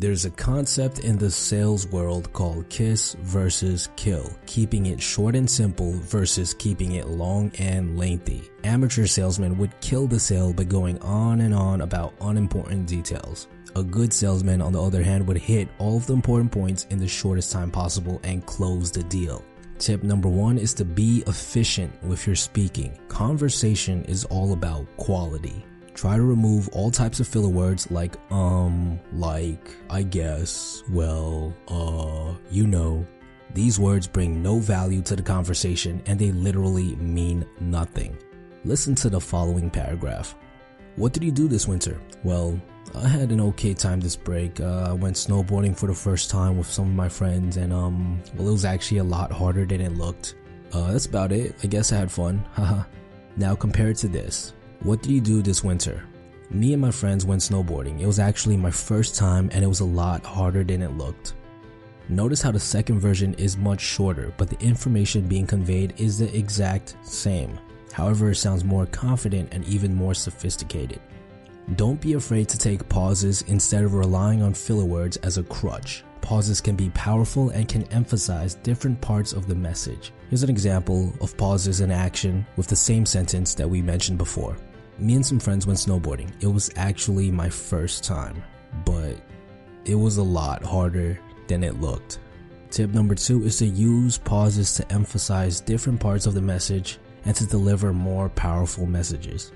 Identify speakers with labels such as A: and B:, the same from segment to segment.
A: There's a concept in the sales world called kiss versus kill, keeping it short and simple versus keeping it long and lengthy. Amateur salesmen would kill the sale by going on and on about unimportant details. A good salesman, on the other hand, would hit all of the important points in the shortest time possible and close the deal. Tip number 1 is to be efficient with your speaking. Conversation is all about quality. Try to remove all types of filler words like like, I guess, well, you know. These words bring no value to the conversation and they literally mean nothing. Listen to the following paragraph. What did you do this winter? Well, I had an okay time this break. I went snowboarding for the first time with some of my friends and well, it was actually a lot harder than it looked. That's about it. I guess I had fun. Haha. Now compare it to this. What did you do this winter? Me and my friends went snowboarding. It was actually my first time and it was a lot harder than it looked. Notice how the second version is much shorter, but the information being conveyed is the exact same. However, it sounds more confident and even more sophisticated. Don't be afraid to take pauses instead of relying on filler words as a crutch. Pauses can be powerful and can emphasize different parts of the message. Here's an example of pauses in action with the same sentence that we mentioned before. Me and some friends went snowboarding. It was actually my first time, but it was a lot harder than it looked. Tip number 2 is to use pauses to emphasize different parts of the message and to deliver more powerful messages.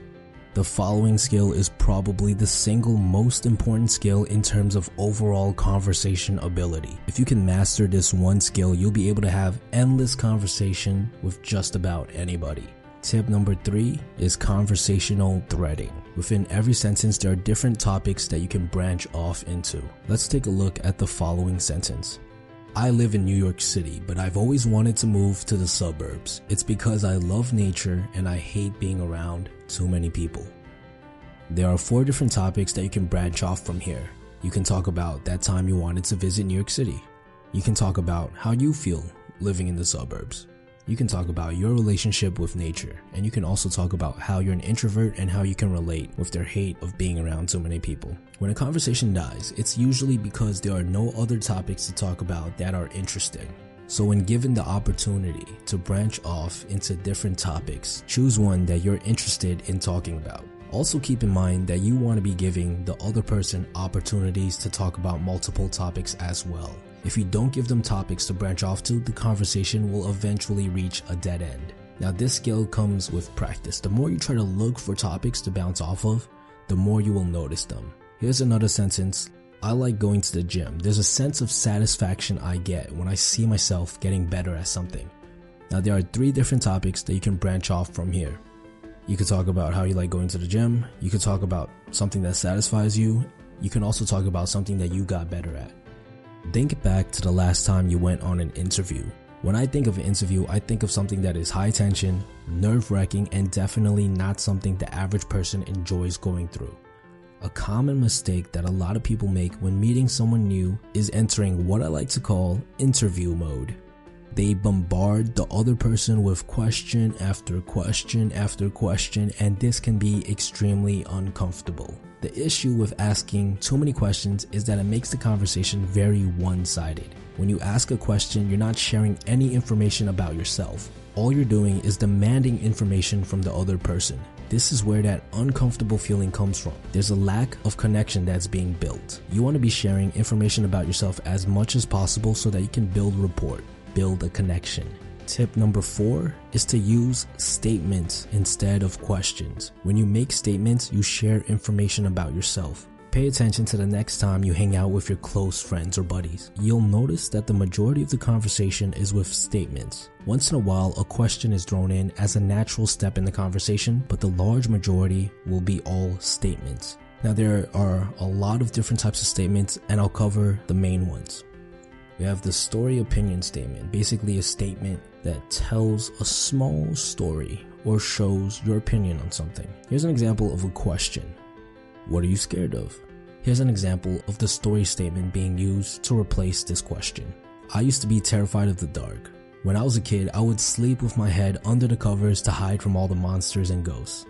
A: The following skill is probably the single most important skill in terms of overall conversation ability. If you can master this one skill, you'll be able to have endless conversation with just about anybody. Tip number 3 is conversational threading. Within every sentence, there are different topics that you can branch off into. Let's take a look at the following sentence. I live in New York City, but I've always wanted to move to the suburbs. It's because I love nature and I hate being around too many people. There are 4 different topics that you can branch off from here. You can talk about that time you wanted to visit New York City. You can talk about how you feel living in the suburbs. You can talk about your relationship with nature, and you can also talk about how you're an introvert and how you can relate with their hate of being around so many people. When a conversation dies, it's usually because there are no other topics to talk about that are interesting. So when given the opportunity to branch off into different topics, choose one that you're interested in talking about. Also keep in mind that you want to be giving the other person opportunities to talk about multiple topics as well. If you don't give them topics to branch off to, the conversation will eventually reach a dead end. Now this skill comes with practice. The more you try to look for topics to bounce off of, the more you will notice them. Here's another sentence. I like going to the gym. There's a sense of satisfaction I get when I see myself getting better at something. Now there are 3 different topics that you can branch off from here. You could talk about how you like going to the gym. You could talk about something that satisfies you. You can also talk about something that you got better at. Think back to the last time you went on an interview. When I think of an interview, I think of something that is high tension, nerve-wracking, and definitely not something the average person enjoys going through. A common mistake that a lot of people make when meeting someone new is entering what I like to call interview mode. They bombard the other person with question after question after question, and this can be extremely uncomfortable. The issue with asking too many questions is that it makes the conversation very one-sided. When you ask a question, you're not sharing any information about yourself. All you're doing is demanding information from the other person. This is where that uncomfortable feeling comes from. There's a lack of connection that's being built. You want to be sharing information about yourself as much as possible so that you can build rapport, build a connection. Tip number 4 is to use statements instead of questions. When you make statements, you share information about yourself. Pay attention to the next time you hang out with your close friends or buddies. You'll notice that the majority of the conversation is with statements. Once in a while, a question is thrown in as a natural step in the conversation, but the large majority will be all statements. Now there are a lot of different types of statements, and I'll cover the main ones. We have the story opinion statement, basically a statement that tells a small story or shows your opinion on something. Here's an example of a question. What are you scared of? Here's an example of the story statement being used to replace this question. I used to be terrified of the dark. When I was a kid, I would sleep with my head under the covers to hide from all the monsters and ghosts.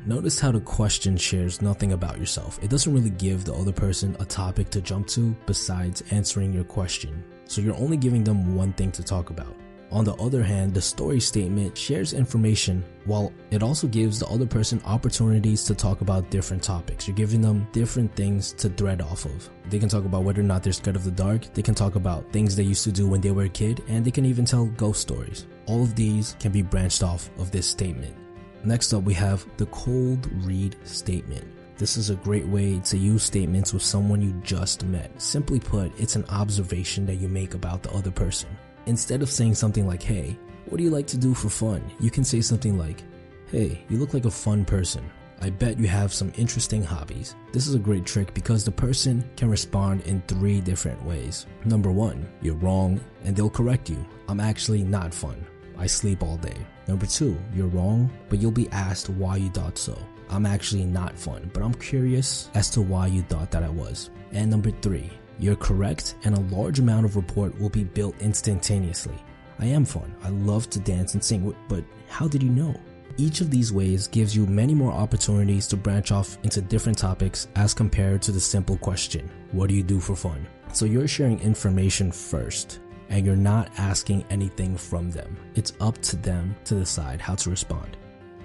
A: Notice how the question shares nothing about yourself. It doesn't really give the other person a topic to jump to besides answering your question. So you're only giving them one thing to talk about. On the other hand, the story statement shares information while it also gives the other person opportunities to talk about different topics. You're giving them different things to thread off of. They can talk about whether or not they're scared of the dark. They can talk about things they used to do when they were a kid, and they can even tell ghost stories. All of these can be branched off of this statement. Next up, we have the cold read statement. This is a great way to use statements with someone you just met. Simply put, it's an observation that you make about the other person. Instead of saying something like, hey, what do you like to do for fun? You can say something like, hey, you look like a fun person. I bet you have some interesting hobbies. This is a great trick because the person can respond in 3 different ways. Number 1, you're wrong, and they'll correct you. I'm actually not fun. I sleep all day. Number 2, you're wrong, but you'll be asked why you thought so. I'm actually not fun, but I'm curious as to why you thought that I was. And number 3, you're correct, and a large amount of rapport will be built instantaneously. I am fun. I love to dance and sing, but how did you know? Each of these ways gives you many more opportunities to branch off into different topics as compared to the simple question, what do you do for fun? So you're sharing information first, and you're not asking anything from them. It's up to them to decide how to respond.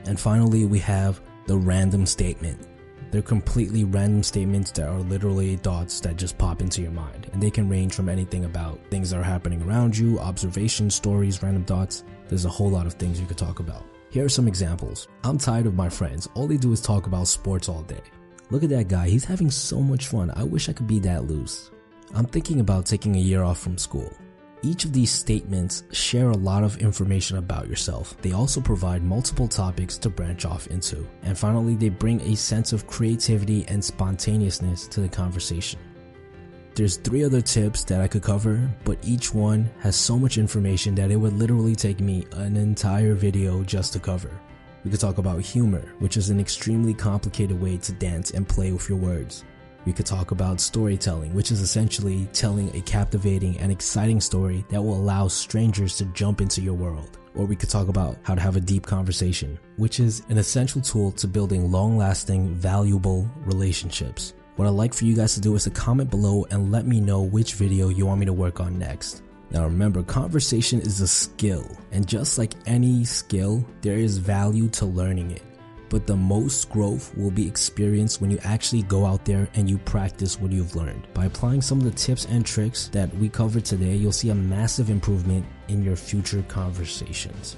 A: And finally, we have the random statement. They're completely random statements that are literally thoughts that just pop into your mind, and they can range from anything about things that are happening around you, observations, stories, random thoughts. There's a whole lot of things you could talk about. Here are some examples. I'm tired of my friends. All they do is talk about sports all day. Look at that guy. He's having so much fun. I wish I could be that loose. I'm thinking about taking a year off from school. Each of these statements share a lot of information about yourself. They also provide multiple topics to branch off into. And finally, they bring a sense of creativity and spontaneousness to the conversation. There's 3 other tips that I could cover, but each one has so much information that it would literally take me an entire video just to cover. We could talk about humor, which is an extremely complicated way to dance and play with your words. We could talk about storytelling, which is essentially telling a captivating and exciting story that will allow strangers to jump into your world. Or we could talk about how to have a deep conversation, which is an essential tool to building long-lasting, valuable relationships. What I'd like for you guys to do is to comment below and let me know which video you want me to work on next. Now remember, conversation is a skill, and just like any skill, there is value to learning it. But the most growth will be experienced when you actually go out there and you practice what you've learned. By applying some of the tips and tricks that we covered today, you'll see a massive improvement in your future conversations.